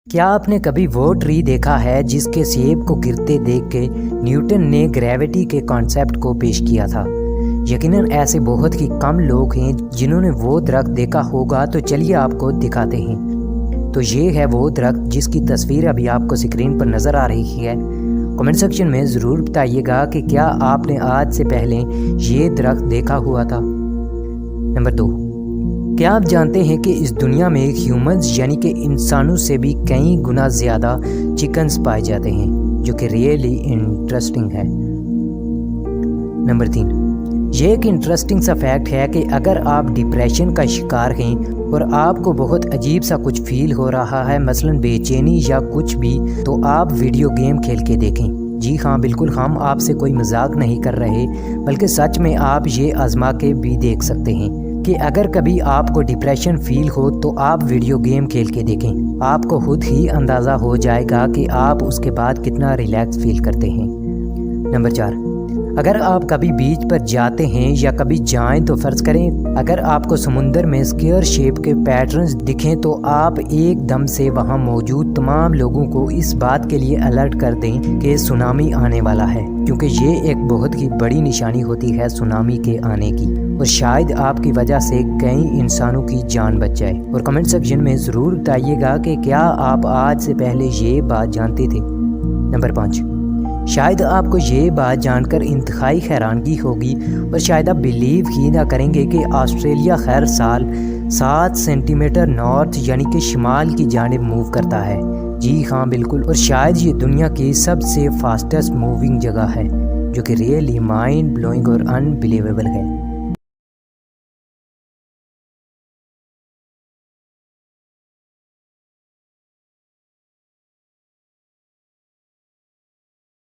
کیا آپ نے کبھی وہ ٹری دیکھا ہے جس کے سیب کو گرتے دیکھ کے نیوٹن نے گریویٹی کے کانسیپٹ کو پیش کیا تھا؟ یقیناً ایسے بہت ہی کم لوگ ہیں جنہوں نے وہ درخت دیکھا ہوگا، تو چلیے آپ کو دکھاتے ہیں۔ تو یہ ہے وہ درخت جس کی تصویر ابھی آپ کو اسکرین پر نظر آ رہی ہے۔ کمنٹ سیکشن میں ضرور بتائیے گا کہ کیا آپ نے آج سے پہلے یہ درخت دیکھا ہوا تھا۔ نمبر 2، کیا آپ جانتے ہیں کہ اس دنیا میں ہیومنز یعنی کہ انسانوں سے بھی کئی گنا زیادہ چکنز پائے جاتے ہیں، جو کہ ریئلی انٹرسٹنگ ہے۔ نمبر 3، یہ ایک انٹرسٹنگ سا فیکٹ ہے کہ اگر آپ ڈپریشن کا شکار ہیں اور آپ کو بہت عجیب سا کچھ فیل ہو رہا ہے، مثلاً بے چینی یا کچھ بھی، تو آپ ویڈیو گیم کھیل کے دیکھیں۔ جی ہاں، بالکل، ہم آپ سے کوئی مذاق نہیں کر رہے، بلکہ سچ میں آپ یہ آزما کے بھی دیکھ سکتے ہیں کہ اگر کبھی آپ کو ڈپریشن فیل ہو تو آپ ویڈیو گیم کھیل کے دیکھیں۔ آپ کو خود ہی اندازہ ہو جائے گا کہ آپ اس کے بعد کتنا ریلیکس فیل کرتے ہیں۔ نمبر 4، اگر آپ کبھی بیچ پر جاتے ہیں یا کبھی جائیں تو فرض کریں اگر آپ کو سمندر میں اسکوئر شیپ کے پیٹرنز دکھیں تو آپ ایک دم سے وہاں موجود تمام لوگوں کو اس بات کے لیے الرٹ کر دیں کہ سونامی آنے والا ہے، کیونکہ یہ ایک بہت ہی بڑی نشانی ہوتی ہے سونامی کے آنے کی، اور شاید آپ کی وجہ سے کئی انسانوں کی جان بچ جائے۔ اور کمنٹ سیکشن میں ضرور بتائیے گا کہ کیا آپ آج سے پہلے یہ بات جانتے تھے۔ نمبر 5، شاید آپ کو یہ بات جان کر انتہائی حیرانگی ہوگی اور شاید آپ بلیو ہی نہ کریں گے کہ آسٹریلیا ہر سال 7 سینٹی میٹر نارتھ یعنی کہ شمال کی جانب موو کرتا ہے۔ جی ہاں، بالکل، اور شاید یہ دنیا کی سب سے فاسٹسٹ موونگ جگہ ہے، جو کہ ریئلی مائنڈ بلوئنگ اور انبلیویبل ہے۔